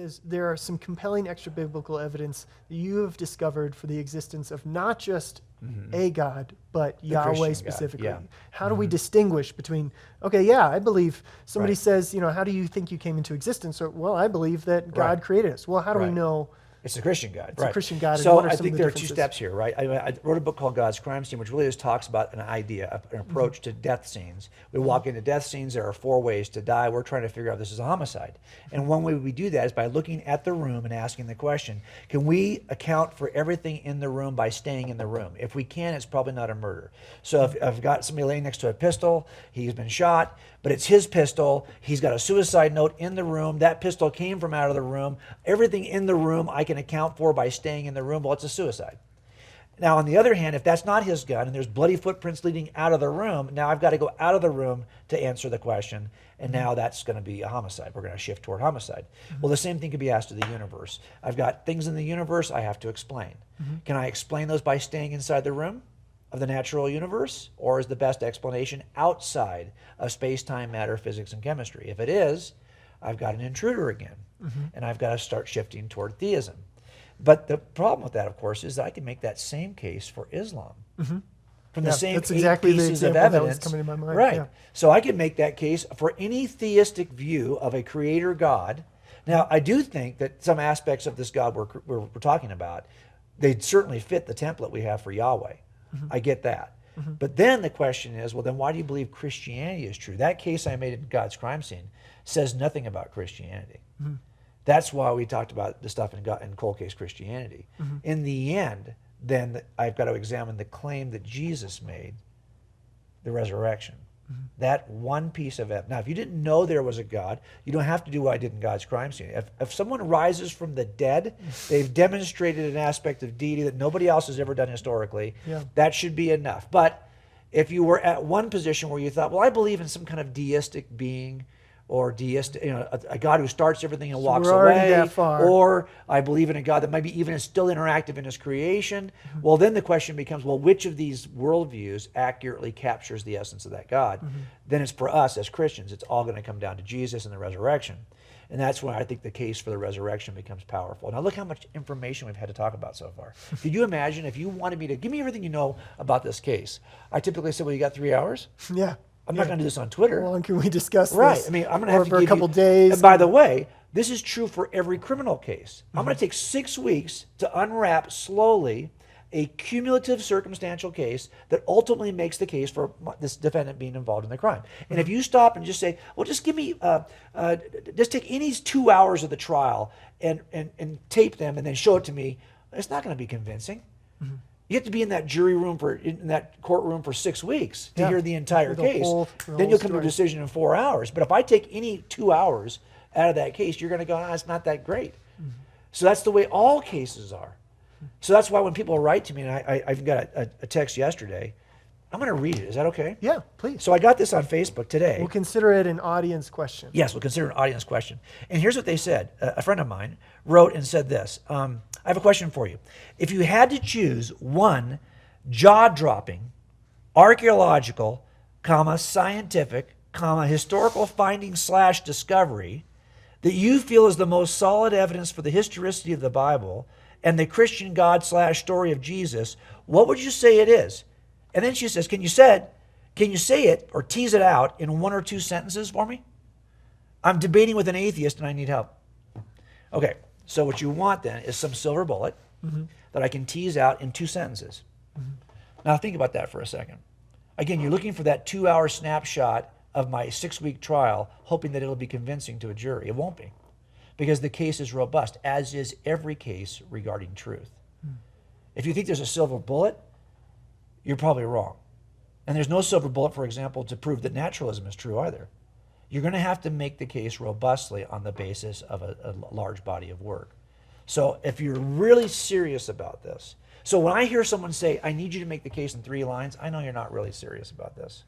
is there are some compelling extra biblical evidence that you have discovered for the existence of not just a God, but Yahweh Christian God, specifically. yeah. How do we distinguish between, okay, yeah, I believe somebody Right. says, how do you think you came into existence? Or, well, I believe that God Right. created us. Well, how do we Right. know? It's a Christian God, It's a right? Christian God, and So what are I some think of the there are two differences? steps here, right? I wrote a book called God's Crime Scene, which really just talks about an idea, an approach to death scenes. We walk into death scenes. There are 4 ways to die. We're trying to figure out if this is a homicide, and one way we do that is by looking at the room and asking the question: can we account for everything in the room by staying in the room? If we can, it's probably not a murder. So if I've got somebody laying next to a pistol, he's been shot, but it's his pistol. He's got a suicide note in the room. That pistol came from out of the room. Everything in the room I can account for by staying in the room. Well, it's a suicide. Now, on the other hand, if that's not his gun and there's bloody footprints leading out of the room, now I've got to go out of the room to answer the question, and now that's going to be a homicide. We're going to shift toward homicide. Well, the same thing could be asked of the universe. I've got things in the universe I have to explain. Can I explain those by staying inside the room of the natural universe, or is the best explanation outside of space-time, matter, physics, and chemistry? If it is, I've got an intruder again, and I've got to start shifting toward theism. But the problem with that, of course, is that I can make that same case for Islam. From the same that's 8 exactly the pieces of example that was evidence. coming to my mind, Right. yeah. So I can make that case for any theistic view of a creator God. Now, I do think that some aspects of this God we're talking about, they certainly fit the template we have for Yahweh. I get that. But then the question is, well, then why do you believe Christianity is true? That case I made in God's Crime Scene says nothing about Christianity. That's why we talked about the stuff in Cold Case Christianity. In the end, then I've got to examine the claim that Jesus made, the resurrection. That one piece of evidence. Now, if you didn't know there was a God, you don't have to do what I did in God's Crime Scene. If someone rises from the dead, they've demonstrated an aspect of deity that nobody else has ever done historically. Yeah. That should be enough. But if you were at one position where you thought, well, I believe in some kind of deistic being, or deist, a God who starts everything and walks we're already away, that far. or I believe in a God that maybe even is still interactive in his creation. Well, then the question becomes, well, which of these worldviews accurately captures the essence of that God? Then it's for us as Christians, it's all going to come down to Jesus and the resurrection. And that's when I think the case for the resurrection becomes powerful. Now look how much information we've had to talk about so far. Could you imagine if you wanted me to give me everything you know about this case? I typically say, well, you got 3 hours? Yeah. I'm not going to do this on Twitter. How long can we discuss Right. this? I mean, I'm going to Or have to for give a couple you, days. And by the way, this is true for every criminal case. I'm going to take 6 weeks to unwrap slowly a cumulative circumstantial case that ultimately makes the case for this defendant being involved in the crime. And if you stop and just say, well, just give me, just take any 2 hours of the trial and tape them and then show it to me, it's not going to be convincing. You have to be in that in that courtroom for 6 weeks to hear the entire case. Then you'll come to a decision in 4 hours. But if I take any 2 hours out of that case, you're going to go, it's not that great. So that's the way all cases are. So that's why when people write to me, and I've got a text yesterday, I'm going to read it. Is that okay? Yeah, please. So I got this on Facebook today. We'll consider it an audience question. Yes, we'll consider an audience question. And here's what they said. A friend of mine wrote and said this. I have a question for you. If you had to choose one jaw-dropping, archaeological, scientific, historical finding / discovery that you feel is the most solid evidence for the historicity of the Bible and the Christian God / story of Jesus, what would you say it is? And then she says, can you say it or tease it out in 1 or 2 sentences for me? I'm debating with an atheist and I need help. Okay, so what you want then is some silver bullet that I can tease out in 2 sentences. Now think about that for a second. Again, you're looking for that 2-hour snapshot of my 6-week trial, hoping that it'll be convincing to a jury. It won't be, because the case is robust, as is every case regarding truth. If you think there's a silver bullet, you're probably wrong. And there's no silver bullet, for example, to prove that naturalism is true either. You're going to have to make the case robustly on the basis of a large body of work. So if you're really serious about this, so when I hear someone say, I need you to make the case in 3 lines, I know you're not really serious about this,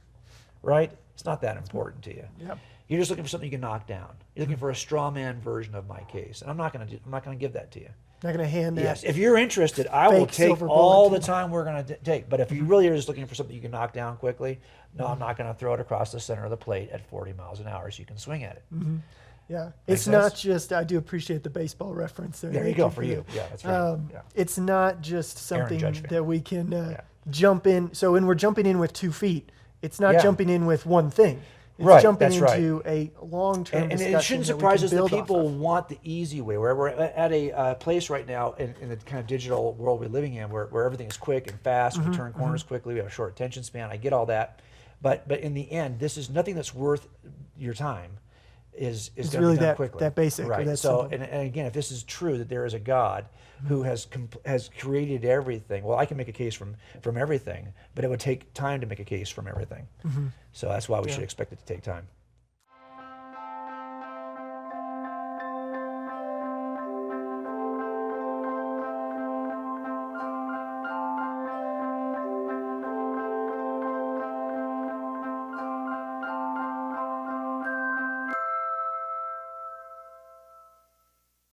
right? It's not that important to you. Yep. You're just looking for something you can knock down. You're looking for a straw man version of my case, and I'm not going to give that to you. Not going to hand that. Yes, if you're interested, I will fake take silver all bullet the to you. time we're going to take. But if you really are just looking for something you can knock down quickly, no, I'm not going to throw it across the center of the plate at 40 miles an hour so you can swing at it. Yeah, Make it's not sense? just. I do appreciate the baseball reference there. There you Thank go for you. Yeah, that's right. Yeah. It's not just Aaron something Judge fan. that we can Yeah. jump in. So when we're jumping in with 2 feet, it's not Yeah. jumping in with one thing. It's Right, jumping that's right. into a long-term And discussion it shouldn't that we surprise can us that build off people of. want the easy way. We're at a place right now in the kind of digital world we're living in where everything is quick and fast. Mm-hmm, We turn corners quickly. We have a short attention span. I get all that. But in the end, this is nothing that's worth your time is It's going to really be done that- quickly. that basic or Right. that So, simple. and again, if this is true that there is a God who has created everything, well, I can make a case from everything, but it would take time to make a case from everything. So that's why we should expect it to take time.